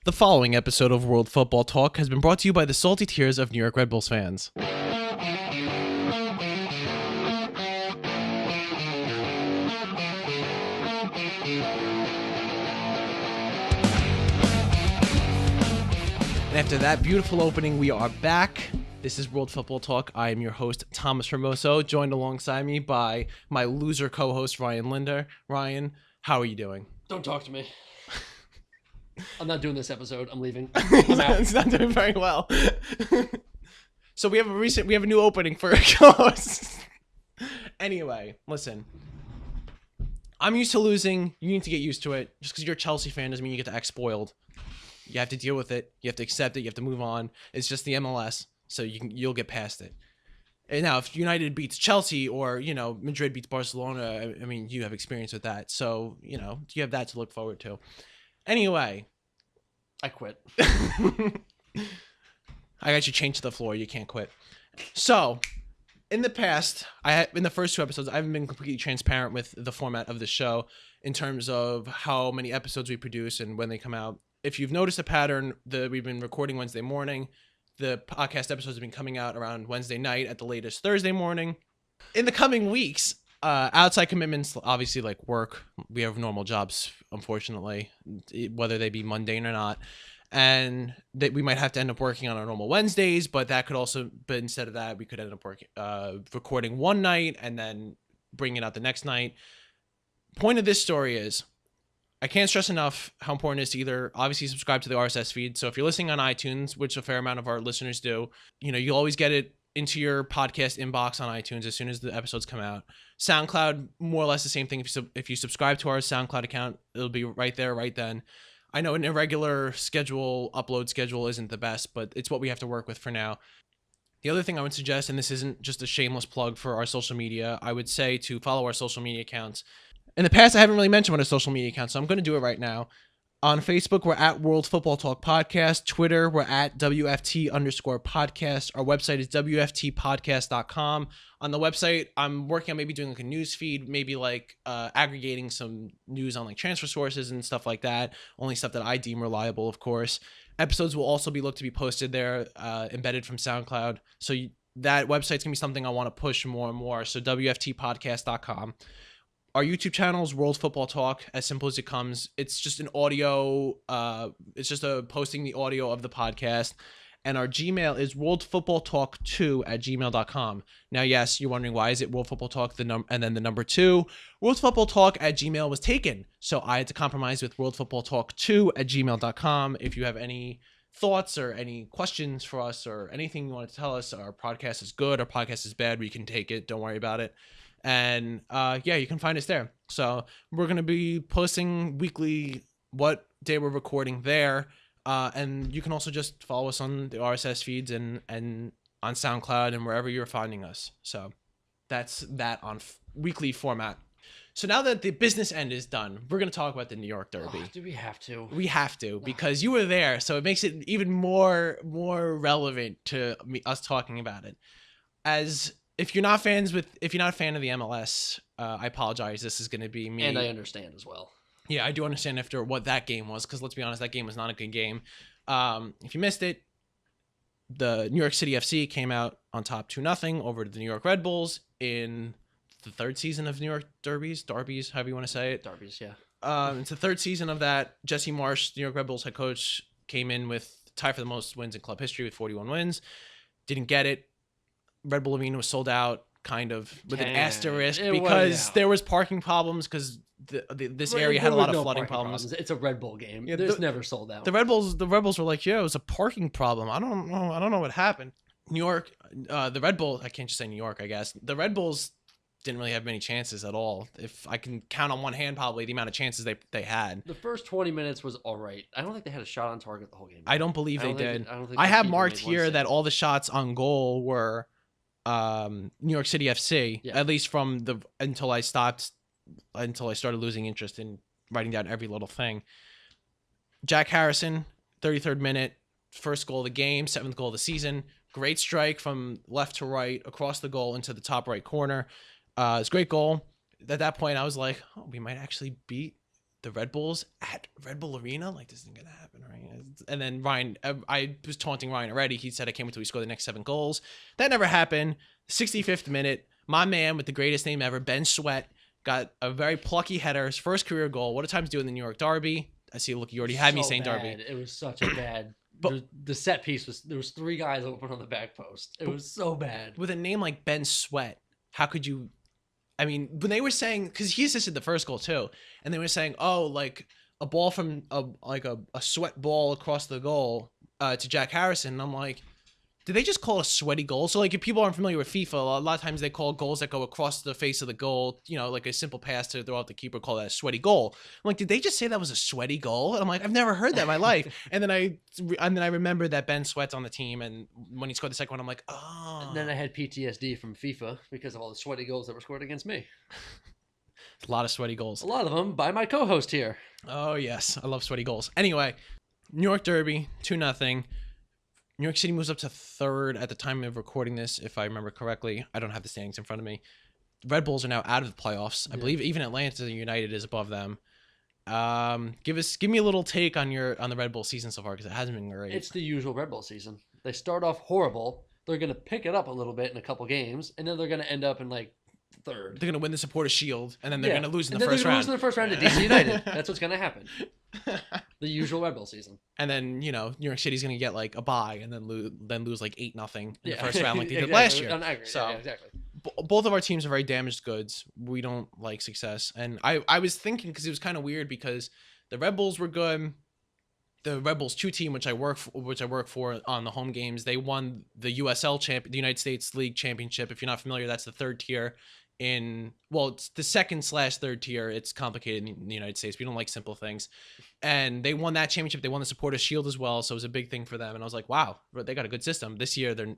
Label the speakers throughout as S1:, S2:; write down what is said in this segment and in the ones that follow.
S1: The following episode of World Football Talk has been brought to you by the salty tears of New York Red Bulls fans. And after that beautiful opening, we are back. This is World Football Talk. I am your host, Thomas Hermoso, joined alongside me by my loser co-host, Ryan Linder. Ryan, how are you doing?
S2: Don't talk to me. I'm not doing this episode. I'm leaving.
S1: I'm out. It's not doing very well. So we have a new opening for a co-host. Anyway, listen. I'm used to losing. You need to get used to it. Just because you're a Chelsea fan doesn't mean you get to act spoiled. You have to deal with it. You have to accept it. You have to move on. It's just the MLS, so you'll get past it. And now, if United beats Chelsea or, Madrid beats Barcelona, I mean, you have experience with that. So, you have that to look forward to. Anyway.
S2: I quit.
S1: I got you chained to the floor. You can't quit. So, in the past, in the first two episodes, I haven't been completely transparent with the format of the show in terms of how many episodes we produce and when they come out. If you've noticed a pattern, we've been recording Wednesday morning. The podcast episodes have been coming out around Wednesday night at the latest Thursday morning. In the coming weeks, outside commitments, obviously like work, we have normal jobs, unfortunately, whether they be mundane or not. And that we might have to end up working on our normal Wednesdays, but instead of that, we could end up recording one night and then bringing it out the next night. Point of this story is, I can't stress enough how important it is to either obviously subscribe to the RSS feed. So if you're listening on iTunes, which a fair amount of our listeners do, you'll always get it into your podcast inbox on iTunes as soon as the episodes come out. SoundCloud, more or less the same thing. If you subscribe to our SoundCloud account, it'll be right there, right then. I know an irregular upload schedule isn't the best, but it's what we have to work with for now. The other thing I would suggest, and this isn't just a shameless plug for our social media, I would say to follow our social media accounts. In the past, I haven't really mentioned what a social media account, so I'm going to do it right now. On Facebook, we're at World Football Talk Podcast. Twitter, we're at WFT_podcast. Our website is WFTpodcast.com. On the website, I'm working on maybe doing like a news feed, maybe like aggregating some news on like transfer sources and stuff like that. Only stuff that I deem reliable, of course. Episodes will also be looked to be posted there, embedded from SoundCloud. So that website's going to be something I want to push more and more. So WFTpodcast.com. Our YouTube channel is World Football Talk, as simple as it comes. It's just an audio, posting the audio of the podcast. And our Gmail is worldfootballtalk2@gmail.com. Now, yes, you're wondering why is it World Football Talk, and then the number 2. Worldfootballtalk@gmail was taken. So I had to compromise with worldfootballtalk2@gmail.com. If you have any thoughts or any questions for us or anything you want to tell us, our podcast is good, our podcast is bad, we can take it. Don't worry about it. And you can find us there. So we're going to be posting weekly what day we're recording there. And you can also just follow us on the RSS feeds and on SoundCloud and wherever you're finding us. So that's that on weekly format. So now that the business end is done, we're going to talk about the New York Derby.
S2: Do we have to?
S1: We have to, because you were there. So it makes it even more relevant to us talking about it. If you're not a fan of the MLS, I apologize. This is going to be me.
S2: And I understand as well.
S1: Yeah, I do understand after what that game was, because let's be honest, that game was not a good game. If you missed it, the New York City FC came out on top 2-0 over the New York Red Bulls in the third season of New York Derbies, however you want to say it.
S2: Derbies, yeah.
S1: It's the third season of that. Jesse Marsch, New York Red Bulls head coach, came in with tie for the most wins in club history with 41 wins. Didn't get it. Red Bull Arena was sold out, kind of with an asterisk, because there was parking problems, because this area had a lot of flooding problems.
S2: It's a Red Bull game. Yeah, it's never sold out.
S1: The Red Bulls were like, yeah, it was a parking problem. I don't know what happened. New York, the Red Bull, I can't just say New York, I guess. The Red Bulls didn't really have many chances at all. If I can count on one hand, probably the amount of chances they had.
S2: The first 20 minutes was all right. I don't think they had a shot on target the whole game.
S1: I don't believe they did. I have marked here that all the shots on goal were New York City FC, at least until I started losing interest in writing down every little thing. Jack Harrison, 33rd minute, first goal of the game, 7th goal of the season. Great strike from left to right across the goal into the top right corner. It's a great goal. At that point, I was like, we might actually beat the Red Bulls at Red Bull Arena. Like, this isn't going to happen, right? And then Ryan, I was taunting Ryan already. He said I can't wait till we score the next 7 goals. That never happened. 65th minute, my man with the greatest name ever, Ben Sweat, got a very plucky header, his first career goal. What a time to do in the New York Derby. I see, look, you already had me saying
S2: bad.
S1: Derby.
S2: It was such a bad... But the set piece was, there was 3 guys open on the back post. It was so bad.
S1: With a name like Ben Sweat, how could you... I mean, when they were saying, because he assisted the first goal too, and they were saying, oh, like a ball from a sweat ball across the goal to Jack Harrison. And I'm like, did they just call it a sweaty goal? So like, if people aren't familiar with FIFA, a lot of times they call goals that go across the face of the goal, you know, like a simple pass to throw out the keeper, call that a sweaty goal. I'm like, did they just say that was a sweaty goal? And I'm like, I've never heard that in my life. And then I remember that Ben Sweat's on the team, and when he scored the second one, I'm like, oh.
S2: And then I had PTSD from FIFA because of all the sweaty goals that were scored against me.
S1: A lot of sweaty goals.
S2: A lot of them by my co-host here.
S1: Oh yes, I love sweaty goals. Anyway, New York Derby, 2-0. New York City moves up to 3rd at the time of recording this, if I remember correctly. I don't have the standings in front of me. Red Bulls are now out of the playoffs. I believe even Atlanta United is above them. Give me a little take on the Red Bull season so far, because it hasn't been great.
S2: It's the usual Red Bull season. They start off horrible. They're going to pick it up a little bit in a couple games, and then they're going to end up in like 3rd.
S1: They're going to win the Supporters Shield, and then they're going to lose in the
S2: first round. Lose in the first round to DC United. That's what's going to happen. The usual Red Bull season.
S1: And then, you know, New York City's going to get like a bye and then lose like 8-0 in the first round like they did last year. So
S2: exactly.
S1: Both of our teams are very damaged goods. We don't like success. And I was thinking, because it was kind of weird, because the Red Bulls were good. The Red Bulls 2 team, which I work for on the home games, they won the USL the United States League Championship. If you're not familiar, that's the 3rd tier it's the 2nd/3rd tier. It's complicated in the United States. We don't like simple things. And they won that championship. They won the Supporters Shield as well. So it was a big thing for them. And I was like, wow, they got a good system. This year, they're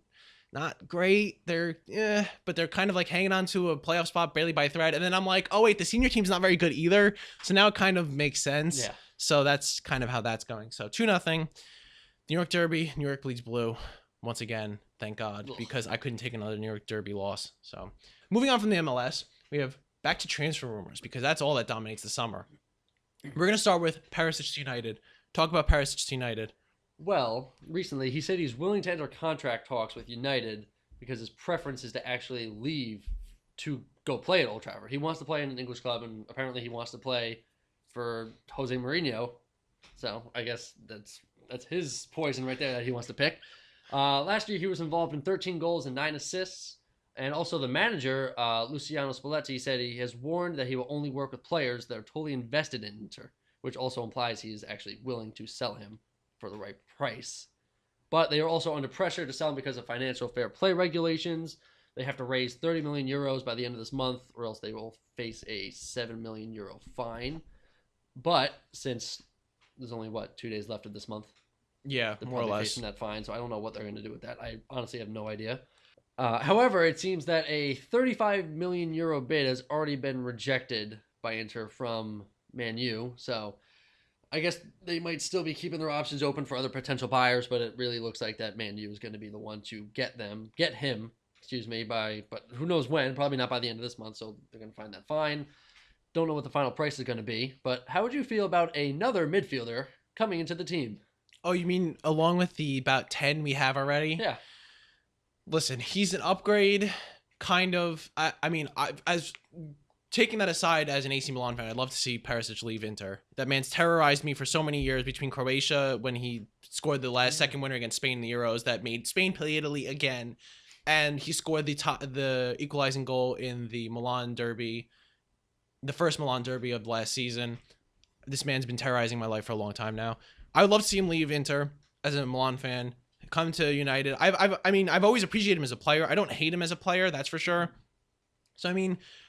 S1: not great. But they're kind of like hanging on to a playoff spot barely by a thread. And then I'm like, oh wait, the senior team's not very good either. So now it kind of makes sense.
S2: Yeah.
S1: So that's kind of how that's going. So 2-0. New York Derby. New York bleeds blue once again. Thank God, because I couldn't take another New York Derby loss. So moving on from the MLS, we have back to transfer rumors, because that's all that dominates the summer. We're going to start with Perisic to United. Talk about Perisic to United.
S2: Well, recently he said he's willing to enter contract talks with United because his preference is to actually leave to go play at Old Trafford. He wants to play in an English club, and apparently he wants to play for Jose Mourinho. So I guess that's his poison right there that he wants to pick. Last year he was involved in 13 goals and 9 assists. And also the manager, Luciano Spalletti, said he has warned that he will only work with players that are totally invested in Inter, which also implies he's actually willing to sell him for the right price. But they are also under pressure to sell him because of financial fair play regulations. They have to raise 30 million euros by the end of this month, or else they will face a 7 million euro fine. But since there's only, 2 days left of this month?
S1: Yeah,
S2: they're
S1: more or less.
S2: facing that fine, so I don't know what they're going to do with that. I honestly have no idea. However, it seems that a 35 million euro bid has already been rejected by Inter from Man U. So I guess they might still be keeping their options open for other potential buyers, but it really looks like that Man U is going to be the one to get him, but who knows when, probably not by the end of this month. So they're going to find that fine. Don't know what the final price is going to be, but how would you feel about another midfielder coming into the team?
S1: Oh, you mean along with the about 10 we have already?
S2: Yeah.
S1: Listen, he's an upgrade, kind of. As taking that aside, as an AC Milan fan, I'd love to see Perisic leave Inter. That man's terrorized me for so many years, between Croatia, when he scored the second winner against Spain in the Euros that made Spain play Italy again, and he scored the equalizing goal in the Milan Derby, the first Milan Derby of last season. This man's been terrorizing my life for a long time now. I would love to see him leave Inter as a Milan fan. Come to United. I've always appreciated him as a player. I don't hate him as a player, that's for sure. So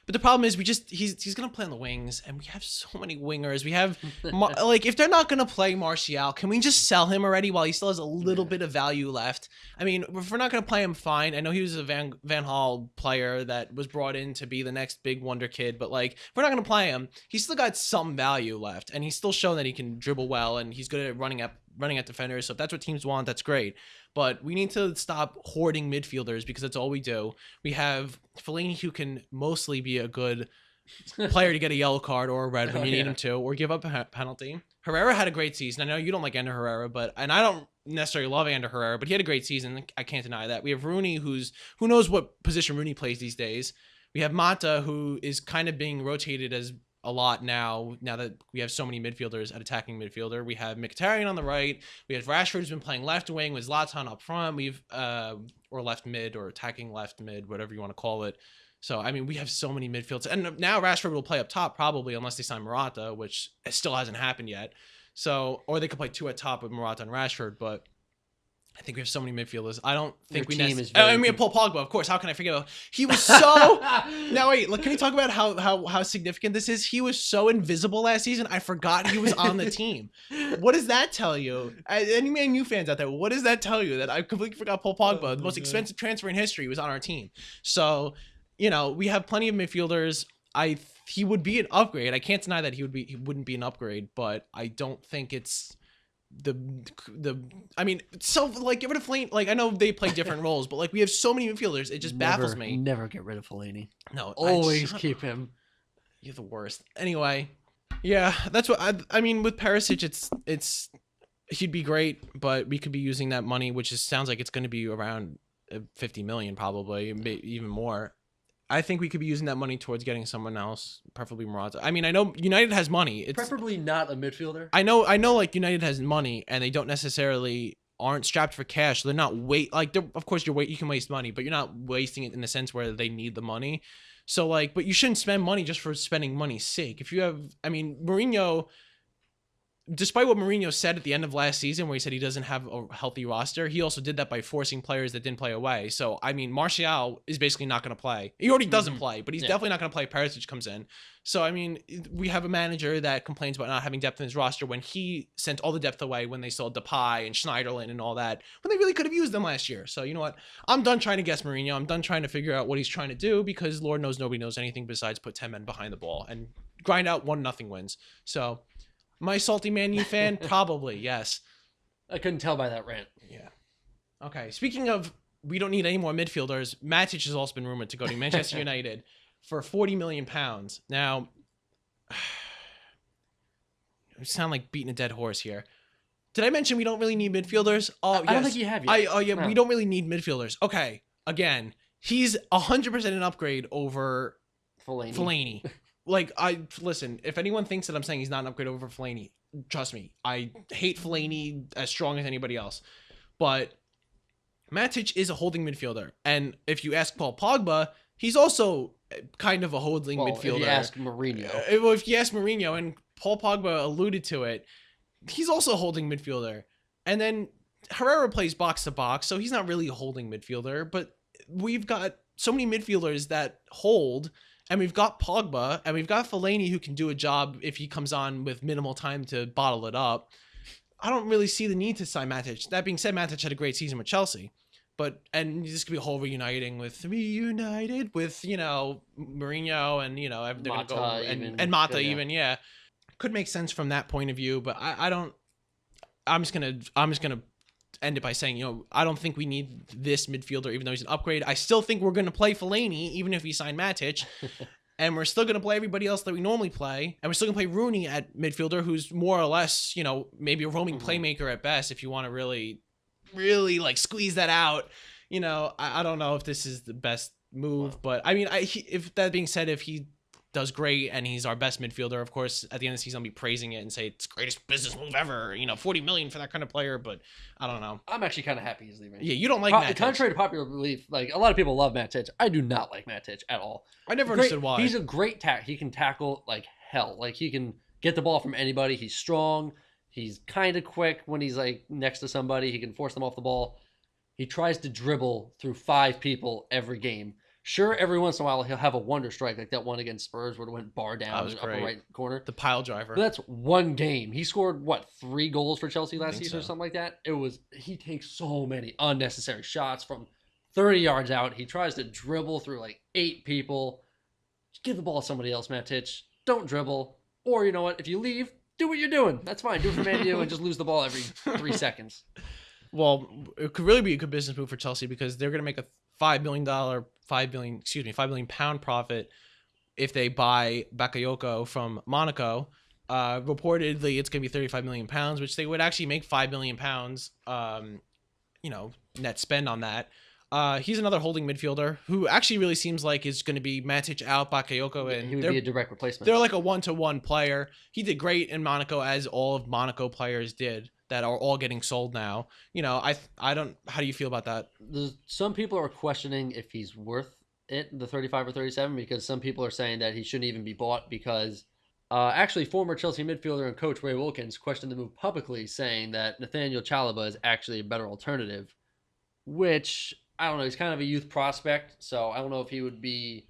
S1: but the problem is he's gonna play on the wings, and we have so many wingers. We have if they're not gonna play Martial, can we just sell him already while he still has a little bit of value left? If we're not gonna play him, fine. I know he was a Van Gaal player that was brought in to be the next big wonder kid, but if we're not gonna play him, he's still got some value left, and he's still shown that he can dribble well, and he's good at running at defenders. So if that's what teams want, that's great. But we need to stop hoarding midfielders, because that's all we do. We have Fellaini, who can mostly be a good player to get a yellow card or a red when you need
S2: Yeah.
S1: him to, or give up a penalty. Herrera had a great season. I know you don't like Ander Herrera, and I don't necessarily love Ander Herrera, but he had a great season. I can't deny that. We have Rooney, who knows what position Rooney plays these days. We have Mata, who is kind of being rotated as a lot now that we have so many midfielders at attacking midfielder. We have Mkhitaryan on the right. We have Rashford, who's been playing left wing with Zlatan up front. We've or left mid or attacking left mid, whatever you want to call it. So, I mean, we have so many midfields. And now Rashford will play up top probably unless they sign Morata, which still hasn't happened yet. So, or they could play two at top with Morata and Rashford, but I think we have so many midfielders. I don't think
S2: Your
S1: we
S2: team is
S1: I
S2: very
S1: mean, Paul Pogba, of course. How can I forget about? He was so. Now wait, look. Can we talk about how significant this is? He was so invisible last season. I forgot he was on the team. What does that tell you? Any Man U fans out there, what does that tell you? That I completely forgot Paul Pogba, the most expensive transfer in history, was on our team. So, we have plenty of midfielders. He would be an upgrade. I can't deny that he wouldn't be an upgrade, but I don't think it's. I mean, so like get rid of Fellaini. Like I know they play different roles, but like we have so many midfielders, it just baffles me.
S2: Never get rid of Fellaini.
S1: No,
S2: always keep him.
S1: You're the worst. Anyway, yeah, that's what I mean with Perisic. It's he'd be great, but we could be using that money, which sounds like it's going to be around 50 million, probably even more. I think we could be using that money towards getting someone else, preferably Morata. I mean, I know United has money. It's
S2: preferably not a midfielder.
S1: I know like United has money and they don't necessarily aren't strapped for cash. So they're not of course you can waste money, but you're not wasting it in the sense where they need the money. So like, but you shouldn't spend money just for spending money's sake. If you have, I mean, Mourinho, despite what Mourinho said at the end of last season, where he said he doesn't have a healthy roster, he also did that by forcing players that didn't play away. So, I mean, Martial is basically not going to play. He already doesn't play, but he's definitely not going to play if Perisic comes in. So, I mean, we have a manager that complains about not having depth in his roster when he sent all the depth away when they sold Depay and Schneiderlin and all that, when they really could have used them last year. So, you know what? I'm done trying to guess Mourinho. I'm done trying to figure out what he's trying to do because Lord knows nobody knows anything besides put 10 men behind the ball and grind out 1-0 wins. So... my salty Man U fan? Probably, yes.
S2: I couldn't tell by that rant.
S1: Yeah. Okay, speaking of we don't need any more midfielders, Matic has also been rumored to go to Manchester United for £40 million. Now, I sound like beating a dead horse here. Did I mention we don't really need midfielders? Oh, yes.
S2: I don't think you have yet.
S1: No. We don't really need midfielders. Okay, again, he's 100% an upgrade over Fellaini. Like, listen, if anyone thinks that I'm saying he's not an upgrade over Fellaini, trust me, I hate Fellaini as strong as anybody else. But Matic is a holding midfielder. And if you ask Paul Pogba, he's also kind of a holding midfielder.
S2: If you ask Mourinho.
S1: If you ask Mourinho, and Paul Pogba alluded to it, he's also a holding midfielder. And then Herrera plays box to box, so he's not really a holding midfielder. But we've got so many midfielders that hold... and we've got Pogba, and we've got Fellaini who can do a job if he comes on with minimal time to bottle it up. I don't really see the need to sign Matic. That being said, Matic had a great season with Chelsea. And this could be a whole reunited with, Mourinho and, they're going to go, and Mata even, yeah. Could make sense from that point of view, but I'm just going to end it by saying, I don't think we need this midfielder, even though he's an upgrade. I still think we're going to play Fellaini, even if we sign Matic. And we're still going to play everybody else that we normally play. And we're still going to play Rooney at midfielder, who's more or less, maybe a roaming playmaker at best, if you want to really, really, like, squeeze that out. I don't know if this is the best move. But, I mean, if that being said, if he does great and he's our best midfielder, of course, at the end of the season, I'll be praising it and say it's the greatest business move ever. 40 million for that kind of player, but I don't know.
S2: I'm actually kind of happy he's leaving.
S1: Yeah, you don't like Matic.
S2: Contrary to popular belief, like a lot of people love Matic. I do not like Matic at all.
S1: I never understood why.
S2: He's a great he can tackle like hell. Like he can get the ball from anybody. He's strong. He's kind of quick when he's like next to somebody. He can force them off the ball. He tries to dribble through 5 people every game. Sure, every once in a while he'll have a wonder strike like that one against Spurs where it went bar down in the upper right corner.
S1: The pile driver.
S2: But that's one game. He scored 3 goals for Chelsea last season or something like that. He takes so many unnecessary shots from 30 yards out. He tries to dribble through like 8 people. Just give the ball to somebody else, Matic. Don't dribble. Or you know what? If you leave, do what you're doing. That's fine. Do it for Man U and just lose the ball every 3 seconds.
S1: Well, it could really be a good business move for Chelsea because they're going to make a £5 million profit if they buy Bakayoko from Monaco. Reportedly, it's going to be £35 million, which they would actually make £5 million, net spend on that. He's another holding midfielder who actually really seems like is going to be Matic out, Bakayoko, and
S2: he would be a direct replacement.
S1: They're like a 1-to-1 player. He did great in Monaco, as all of Monaco players did that are all getting sold now. I don't. How do you feel about that?
S2: Some people are questioning if he's worth it, the 35 or 37, because some people are saying that he shouldn't even be bought because. Actually, former Chelsea midfielder and coach Ray Wilkins questioned the move publicly, saying that Nathaniel Chalobah is actually a better alternative, which, I don't know, he's kind of a youth prospect, so I don't know if he would be,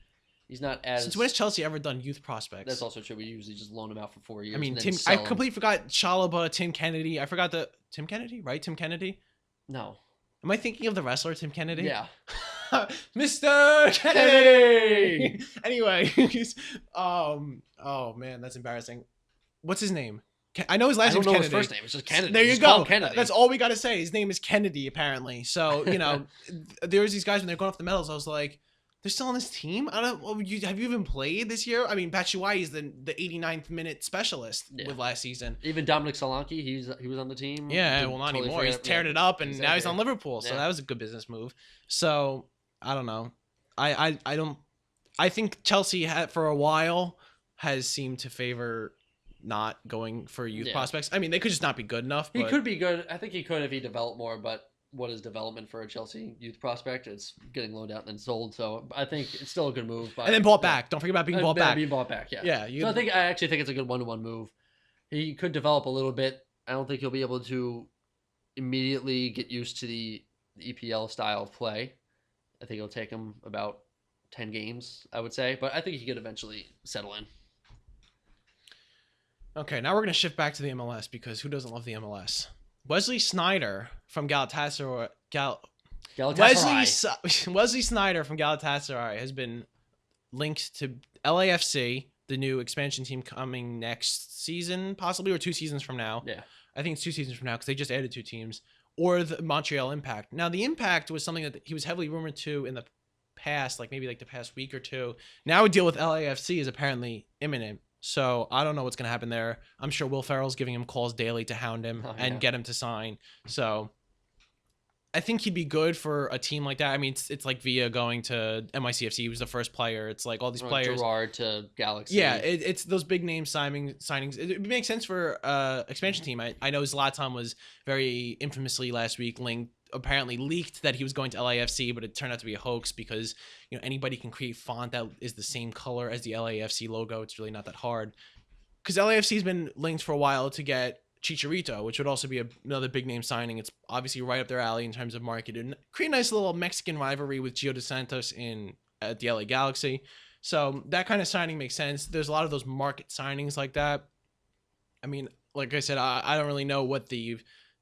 S2: he's not as...
S1: Since when has Chelsea ever done youth prospects?
S2: That's also true. We usually just loan him out for 4 years.
S1: I mean,
S2: and then
S1: I completely forgot Chalobah, Tim Kennedy. I forgot Tim Kennedy, right? Tim Kennedy?
S2: No.
S1: Am I thinking of the wrestler Tim Kennedy?
S2: Yeah.
S1: Mr. Kennedy. Anyway, he's oh man, that's embarrassing. What's his name? I know his last name's Kennedy.
S2: His first name. It's just Kennedy.
S1: There you
S2: just
S1: go.
S2: Kennedy.
S1: That's all we got to say. His name is Kennedy, apparently. So there was these guys when they're going off the medals. I was like, they're still on this team. I don't. Have you even played this year? I mean, Batshuayi is the 89th minute specialist with last season.
S2: Even Dominic Solanke, he was on the team.
S1: Yeah, well, not anymore. He's tearing it up, and now he's on Liverpool. So that was a good business move. So I don't know. I don't. I think Chelsea for a while has seemed to favor not going for youth prospects. I mean, they could just not be good enough.
S2: He could be good. I think he could if he developed more, but what is development for a Chelsea youth prospect? It's getting loaned out and then sold. So I think it's still a good move.
S1: And then bought back. Don't forget about being bought back.
S2: Being bought back, yeah.
S1: Yeah.
S2: So I actually think it's a good 1-to-1 move. He could develop a little bit. I don't think he'll be able to immediately get used to the EPL style of play. I think it'll take him about 10 games, I would say. But I think he could eventually settle in.
S1: Okay, now we're going to shift back to the MLS because who doesn't love the MLS? Wesley Sneijder from Galatasaray. Wesley Sneijder from Galatasaray has been linked to LAFC, the new expansion team coming next season, possibly, or 2 seasons from now.
S2: Yeah.
S1: I think it's 2 seasons from now because they just added 2 teams. Or the Montreal Impact. Now, the Impact was something that he was heavily rumored to in the past, like maybe like the past week or 2. Now a deal with LAFC is apparently imminent. So I don't know what's going to happen there. I'm sure Will Ferrell's giving him calls daily to hound him and get him to sign. So I think he'd be good for a team like that. I mean, it's like Villa going to NYCFC. He was the first player. It's like all these players.
S2: Gerrard to Galaxy.
S1: Yeah, it's those big name signings. It makes sense for expansion team. I know Zlatan was very infamously last week apparently leaked that he was going to LAFC, but it turned out to be a hoax because anybody can create font that is the same color as the LAFC logo. It's really not that hard. Because LAFC has been linked for a while to get Chicharito, which would also be another big name signing. It's obviously right up their alley in terms of market and create a nice little Mexican rivalry with Gio dos Santos at the LA Galaxy. So that kind of signing makes sense. There's a lot of those market signings like that. I mean, like I said, I don't really know what the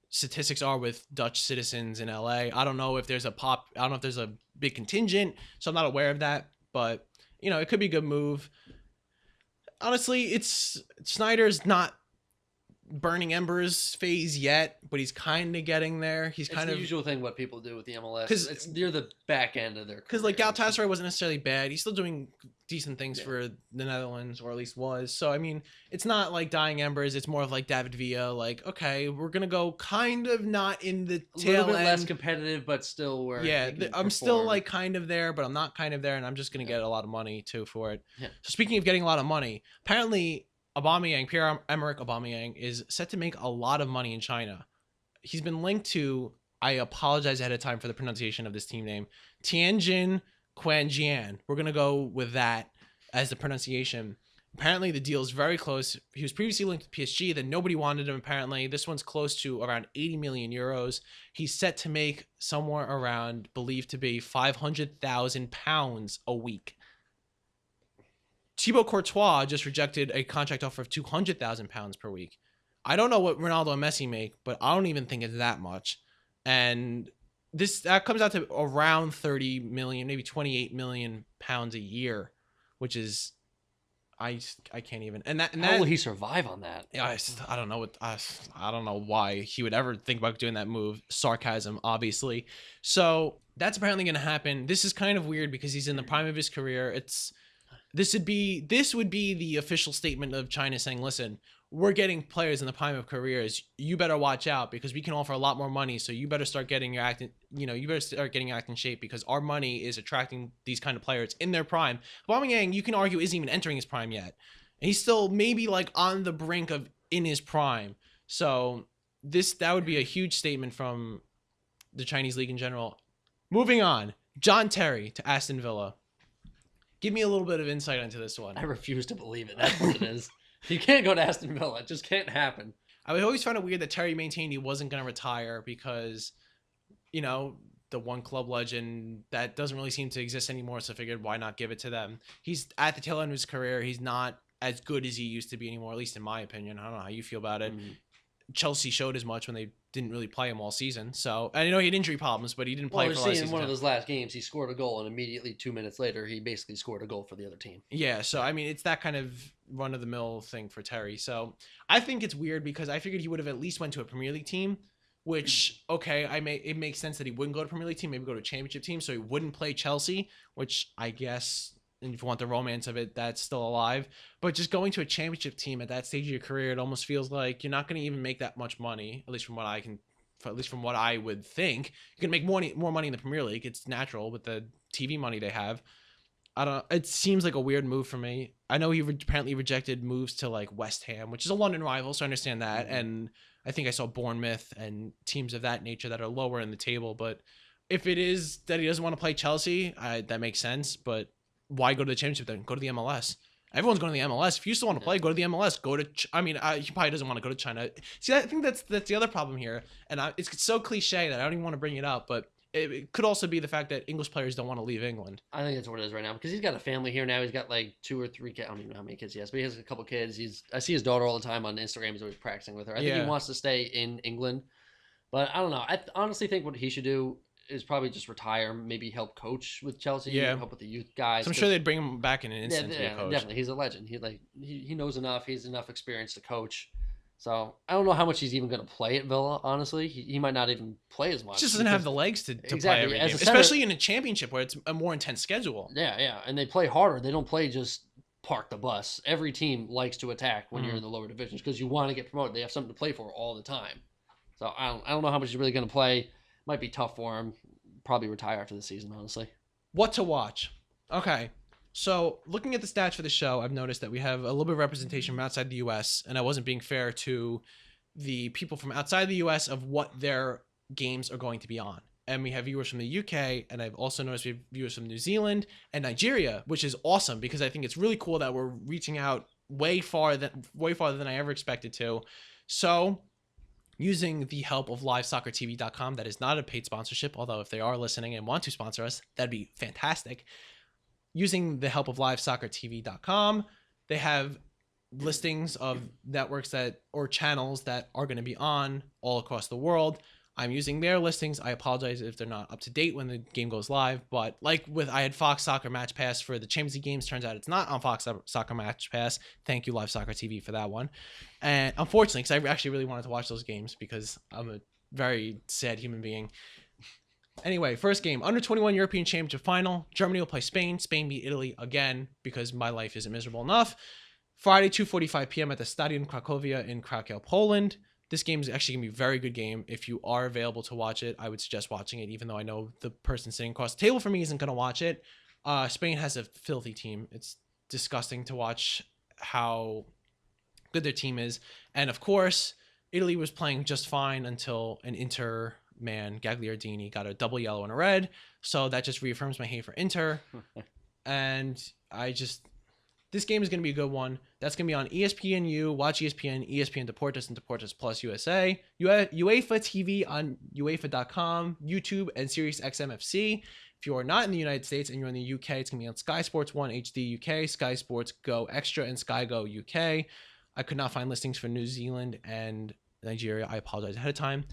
S1: statistics are with Dutch citizens in LA. I don't know if there's a big contingent, so I'm not aware of that, but it could be a good move. Honestly, Snyder's not burning embers phase yet, but he's kind of getting there. It's the
S2: usual thing what people do with the MLS because it's near the back end of their career.
S1: Because like Galatasaray wasn't necessarily bad. He's still doing decent things for the Netherlands, or at least was. So I mean, it's not like dying embers. It's more of like David Villa. Like, okay, we're gonna go kind of not in the tail
S2: a little bit
S1: end.
S2: less competitive, but still where
S1: I'm still like kind of there, but I'm not kind of there, and I'm just gonna get a lot of money too for it. Yeah. So speaking of getting a lot of money, apparently Aubameyang, Pierre-Emerick Aubameyang, is set to make a lot of money in China. He's been linked to, I apologize ahead of time for the pronunciation of this team name, Tianjin Quanjian. We're going to go with that as the pronunciation. Apparently, the deal is very close. He was previously linked to PSG, then nobody wanted him, apparently. This one's close to around 80 million euros. He's set to make somewhere around, believed to be, 500,000 pounds a week. Thibaut Courtois just rejected a contract offer of 200,000 pounds per week. I don't know what Ronaldo and Messi make, but I don't even think it's that much. And that comes out to around 30 million, maybe 28 million pounds a year, which is I can't even. And
S2: how will he survive on that?
S1: Yeah, I don't know I don't know why he would ever think about doing that move. Sarcasm, obviously. So that's apparently going to happen. This is kind of weird because he's in the prime of his career. This would be the official statement of China saying, listen, we're getting players in the prime of careers. You better watch out because we can offer a lot more money. So you better start getting your act, you better start getting your act in shape because our money is attracting these kind of players in their prime. Aubameyang, you can argue, isn't even entering his prime yet. And he's still maybe like on the brink of in his prime. So that would be a huge statement from the Chinese league in general. Moving on, John Terry to Aston Villa. Give me a little bit of insight into this one.
S2: I refuse to believe it. That's what it is. You can't go to Aston Villa. It just can't happen.
S1: I would always find it weird that Terry maintained he wasn't going to retire because, the one club legend that doesn't really seem to exist anymore. So I figured, why not give it to them? He's at the tail end of his career. He's not as good as he used to be anymore, at least in my opinion. I don't know how you feel about it. Mm-hmm. Chelsea showed as much when they didn't really play him all season. So I know he had injury problems, but he didn't play for the last season.
S2: In one of those last games, he scored a goal, and immediately 2 minutes later, he basically scored a goal for the other team.
S1: Yeah, so I mean, it's that kind of run-of-the-mill thing for Terry. So I think it's weird because I figured he would have at least went to a Premier League team, which, okay, it makes sense that he wouldn't go to a Premier League team, maybe go to a championship team, so he wouldn't play Chelsea, which I guess, and if you want the romance of it, that's still alive. But just going to a championship team at that stage of your career, it almost feels like you're not going to even make that much money, at least from what I would think. You can make more money in the Premier League. It's natural with the TV money they have. It seems like a weird move for me. I know he apparently rejected moves to like West Ham, which is a London rival, so I understand that. Mm-hmm. And I think I saw Bournemouth and teams of that nature that are lower in the table. But if it is that he doesn't want to play Chelsea, that makes sense. But why go to the championship then? Go to the MLS. Everyone's going to the MLS. If you still want to play, go to the MLS. He probably doesn't want to go to China. See, I think that's the other problem here. And it's so cliche that I don't even want to bring it up. But it could also be the fact that English players don't want to leave England.
S2: I think that's what it is right now because he's got a family here now. He's got like 2 or 3 kids. I don't even know how many kids he has, but he has a couple kids. I see his daughter all the time on Instagram. He's always practicing with her. I think he wants to stay in England. But I don't know. I honestly think what he should do is probably just retire, maybe help coach with Chelsea, help with the youth guys.
S1: So I'm sure they'd bring him back in an instant to be a coach.
S2: Definitely. He's a legend. He knows enough. He has enough experience to coach. So I don't know how much he's even going to play at Villa, honestly. He might not even play as much.
S1: He just doesn't have the legs to play every game, especially in a championship where it's a more intense schedule.
S2: Yeah. And they play harder. They don't play just park the bus. Every team likes to attack when you're in the lower divisions because you want to get promoted. They have something to play for all the time. So I don't know how much he's really going to play. Might be tough for him. Probably retire after the season, honestly.
S1: What to watch? Okay. So looking at the stats for the show, I've noticed that we have a little bit of representation from outside the U.S., and I wasn't being fair to the people from outside the U.S. of what their games are going to be on. And we have viewers from the U.K., and I've also noticed we have viewers from New Zealand and Nigeria, which is awesome because I think it's really cool that we're reaching out way farther than I ever expected to. So using the help of livesoccertv.com, that is not a paid sponsorship, although if they are listening and want to sponsor us, that'd be fantastic. Using the help of livesoccertv.com, they have listings of networks or channels that are going to be on all across the world. I'm using their listings. I apologize if they're not up to date when the game goes live, but I had Fox Soccer Match Pass for the Champions League games. Turns out it's not on Fox Soccer Match Pass. Thank you, Live Soccer TV, for that one. And unfortunately, because I actually really wanted to watch those games because I'm a very sad human being. Anyway, first game, under 21 European Championship final. Germany will play Spain. Spain beat Italy again because my life isn't miserable enough. Friday, 2:45 p.m. at the Stadion Cracovia in Krakow, Poland. This game is actually going to be a very good game. If you are available to watch it, I would suggest watching it, even though I know the person sitting across the table from me isn't going to watch it. Spain has a filthy team. It's disgusting to watch how good their team is. And of course, Italy was playing just fine until an Inter man, Gagliardini, got a double yellow and a red. So that just reaffirms my hate for Inter. And this game is going to be a good one. That's going to be on ESPNU, Watch ESPN, ESPN Deportes, and Deportes Plus USA, UEFA TV on UEFA.com, YouTube, and Sirius XM-FC. If you are not in the United States and you're in the UK, it's going to be on Sky Sports 1 HD UK, Sky Sports Go Extra, and Sky Go UK. I could not find listings for New Zealand and Nigeria. I apologize ahead of time.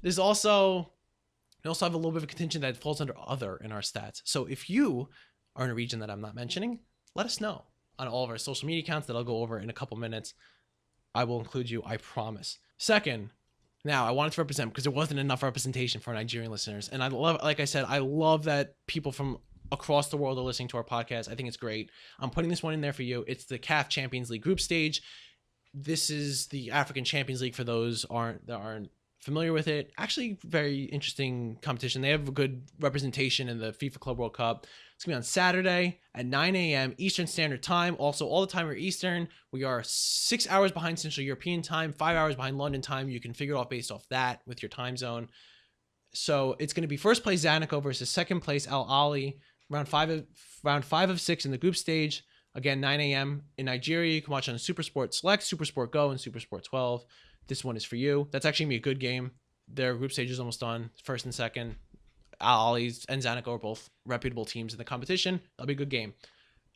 S1: We also have a little bit of a contingent that falls under other in our stats. So if you are in a region that I'm not mentioning, let us know on all of our social media accounts that I'll go over in a couple minutes. I will include you, I promise. Second, now I wanted to represent because there wasn't enough representation for Nigerian listeners. And I love, like I said, I love that people from across the world are listening to our podcast. I think it's great. I'm putting this one in there for you. It's the CAF Champions League group stage. This is the African Champions League for those that aren't familiar with it. Actually, very interesting competition. They have a good representation in the FIFA Club World Cup. It's going to be on Saturday at 9 a.m. Eastern Standard Time. Also, all the time are Eastern. We are 6 hours behind Central European Time, 5 hours behind London Time. You can figure it out based off that with your time zone. So it's going to be first place Zanico versus second place Al Ali. Round five of 6 in the group stage. Again, 9 a.m. in Nigeria. You can watch on SuperSport Select, SuperSport Go, and SuperSport 12. This one is for you. That's actually going to be a good game. Their group stage is almost done. First and second. Al Ali's and Zanico are both reputable teams in the competition. That'll be a good game.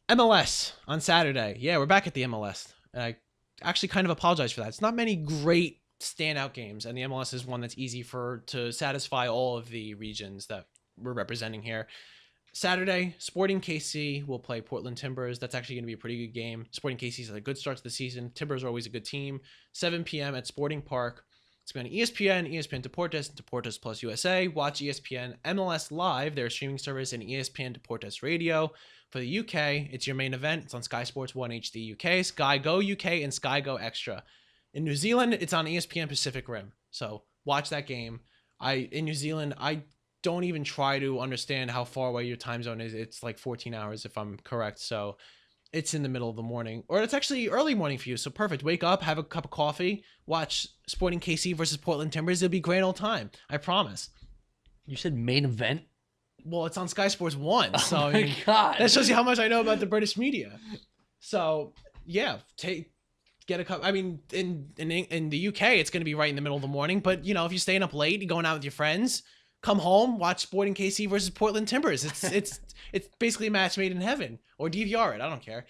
S1: MLS on Saturday. Yeah, we're back at the MLS. And I actually kind of apologize for that. It's not many great standout games, and the MLS is one that's easy to satisfy all of the regions that we're representing here. Saturday, Sporting KC will play Portland Timbers. That's actually going to be a pretty good game. Sporting KC's had a good start to the season. Timbers are always a good team. 7 p.m. at Sporting Park. It's going to be on ESPN, ESPN Deportes, and Deportes Plus USA. Watch ESPN MLS Live, their streaming service, and ESPN Deportes Radio. For the UK, it's your main event. It's on Sky Sports 1 HD UK, Sky Go UK, and Sky Go Extra. In New Zealand, it's on ESPN Pacific Rim. So watch that game. In New Zealand, I don't even try to understand how far away your time zone is. It's like 14 hours if I'm correct. So it's in the middle of the morning, or it's actually early morning for you. So perfect. Wake up, have a cup of coffee, watch Sporting KC versus Portland Timbers. It'll be a great old time. I promise.
S2: You said main event?
S1: Well, it's on Sky Sports 1. So
S2: Oh
S1: I
S2: my
S1: mean,
S2: God.
S1: that shows you how much I know about the British media. So yeah, get a cup. I mean, in the UK, it's going to be right in the middle of the morning. But you know, if you're staying up late, you're going out with your friends, come home, watch Sporting KC versus Portland Timbers. It's basically a match made in heaven, or DVR it. I don't care.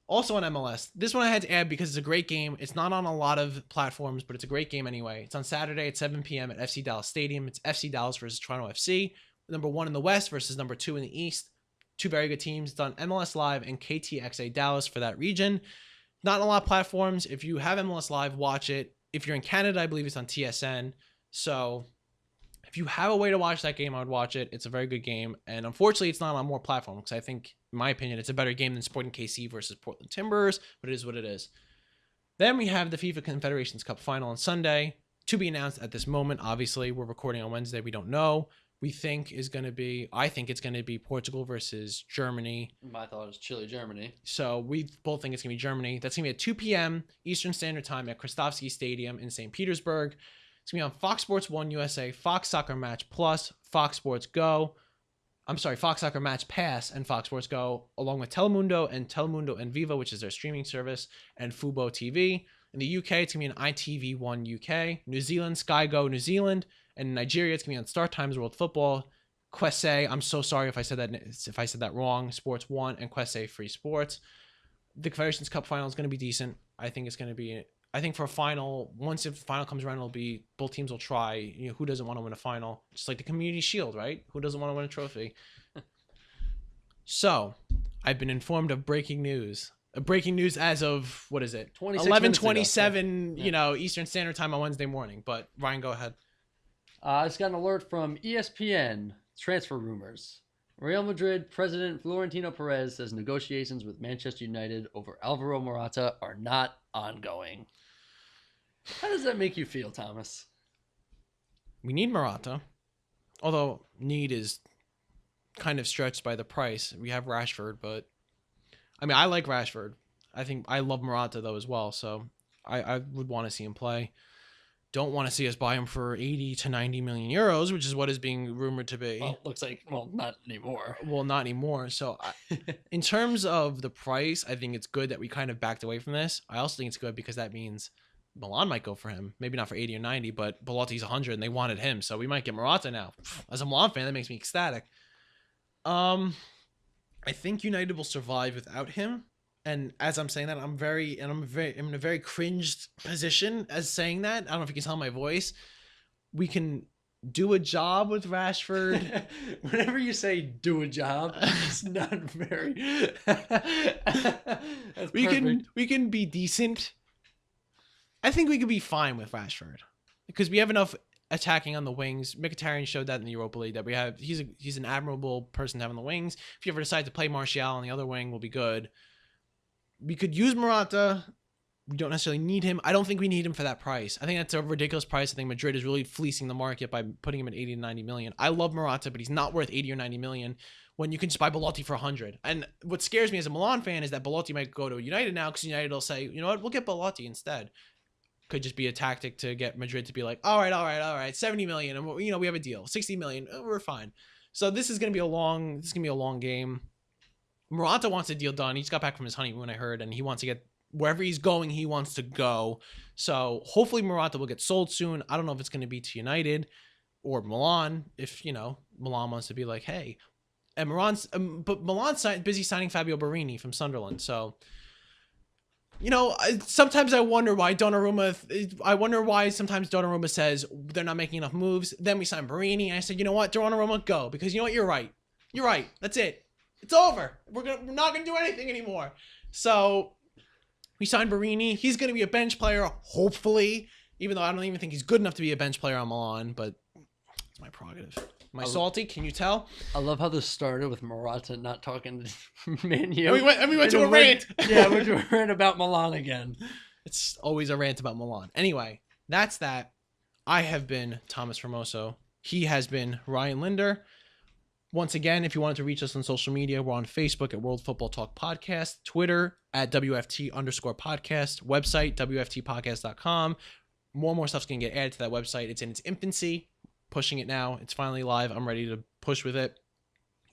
S1: Also on MLS, this one I had to add because it's a great game. It's not on a lot of platforms, but it's a great game anyway. It's on Saturday at 7 p.m. at FC Dallas Stadium. It's FC Dallas versus Toronto FC, number 1 in the West versus number 2 in the East. Two very good teams. It's on MLS Live and KTXA Dallas for that region. Not on a lot of platforms. If you have MLS Live, watch it. If you're in Canada, I believe it's on TSN. So if you have a way to watch that game, I would watch it. It's a very good game. And unfortunately, it's not on more platforms because I think, in my opinion, it's a better game than Sporting KC versus Portland Timbers, but it is what it is. Then we have the FIFA Confederations Cup final on Sunday, to be announced at this moment. Obviously, we're recording on Wednesday. We don't know. I think it's going to be Portugal versus Germany.
S2: My thought is Chile, Germany.
S1: So we both think it's going to be Germany. That's going to be at 2 p.m. Eastern Standard Time at Kristovsky Stadium in St. Petersburg. It's going to be on Fox Sports 1 USA, Fox Soccer Match Plus, Fox Sports Go. I'm sorry, Fox Soccer Match Pass and Fox Sports Go, along with Telemundo and Vivo, which is their streaming service, and Fubo TV. In the UK, it's going to be on ITV1 UK. New Zealand, Sky Go New Zealand. And in Nigeria, it's going to be on Star Times World Football. Kwese, I'm so sorry if I said that wrong. Sports 1 and Kwese Free Sports. The Confederations Cup final is going to be decent. I think for a final, once the final comes around, it'll be both teams will try. You know, who doesn't want to win a final? Just like the Community Shield, right? Who doesn't want to win a trophy? So, I've been informed of breaking news. Breaking news as of, what is it? 11:27, you know, Eastern Standard Time on Wednesday morning. But Ryan, go ahead.
S2: I just got an alert from ESPN. Transfer rumors. Real Madrid president Florentino Perez says negotiations with Manchester United over Alvaro Morata are not ongoing. How does that make you feel, Thomas?
S1: We need Morata, although need is kind of stretched by the price. We have Rashford, but I mean, I like Rashford. I love Morata though as well, so I would want to see him play. Don't want to see us buy him for 80 to 90 million euros, which is what is being rumored to be.
S2: Well, looks like, not anymore.
S1: Well, not anymore. So in terms of the price, I think it's good that we kind of backed away from this. I also think it's good because that means Milan might go for him. Maybe not for 80 or 90, but Belotti's 100 and they wanted him. So we might get Morata now. As a Milan fan, that makes me ecstatic. I think United will survive without him. And as I'm saying that, I'm in a very cringed position as saying that. I don't know if you can tell my voice. We can do a job with Rashford.
S2: Whenever you say do a job, it's not very. That's
S1: we can be decent. I think we could be fine with Rashford because we have enough attacking on the wings. Mkhitaryan showed that in the Europa League that we have. He's an admirable person to have on the wings. If you ever decide to play Martial on the other wing, will be good. We could use Morata. We don't necessarily need him. I don't think we need him for that price. I think that's a ridiculous price. I think Madrid is really fleecing the market by putting him at 80 to 90 million. I love Morata, but he's not worth 80 or 90 million when you can just buy Belotti for 100. And what scares me as a Milan fan is that Belotti might go to United now because United will say, you know what, we'll get Belotti instead. Could just be a tactic to get Madrid to be like, all right, 70 million, and we have a deal. 60 million, we're fine. So this is gonna be a long game. Morata wants a deal done. He just got back from his honeymoon, I heard, and he wants to get wherever he's going, he wants to go. So hopefully Morata will get sold soon. I don't know if it's going to be to United or Milan. If Milan wants to be like, hey, and but Milan's busy signing Fabio Borini from Sunderland. So sometimes I wonder why Donnarumma. I wonder why sometimes Donnarumma says they're not making enough moves. Then we sign Borini, and I said, you know what, Donnarumma, go, because you know what, you're right. You're right. That's it. It's over. We're not gonna do anything anymore. So. We signed Borini. He's going to be a bench player, hopefully, even though I don't even think he's good enough to be a bench player on Milan, but it's my prerogative. Am I salty? Can you tell?
S2: I love how this started with Morata not talking to Man U.
S1: And we went to a rant.
S2: Yeah, we went to a rant about Milan again.
S1: It's always a rant about Milan. Anyway, that's that. I have been Thomas Formoso. He has been Ryan Linder. Once again, if you wanted to reach us on social media, we're on Facebook at World Football Talk Podcast, Twitter at WFT_podcast, website, WFTpodcast.com. More and more stuff's going to get added to that website. It's in its infancy, pushing it now. It's finally live. I'm ready to push with it.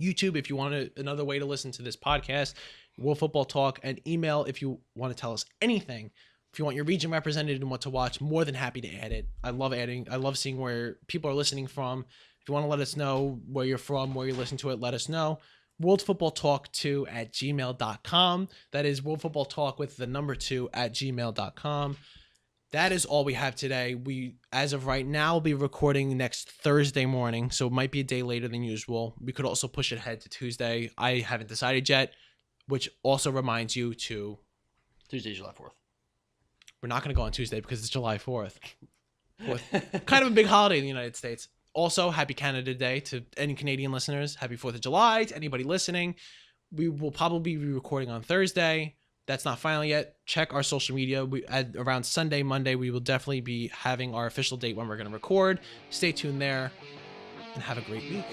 S1: YouTube, if you want another way to listen to this podcast, World Football Talk, and email if you want to tell us anything. If you want your region represented and what to watch, more than happy to add it. I love adding. I love seeing where people are listening from. If you want to let us know where you're from, where you listen to it, let us know. worldfootballtalk2@gmail.com. That is World Football Talk with the number 2@gmail.com. That is all we have today. We, as of right now, will be recording next Thursday morning, so it might be a day later than usual. We could also push it ahead to Tuesday. I haven't decided yet, which also reminds you to...
S2: Tuesday, July 4th.
S1: We're not going to go on Tuesday because it's July 4th. Kind of a big holiday in the United States. Also, happy Canada Day to any Canadian listeners. Happy 4th of July to anybody listening. We will probably be recording on Thursday. That's not final yet. Check our social media. Around Sunday, Monday, we will definitely be having our official date when we're going to record. Stay tuned there and have a great week.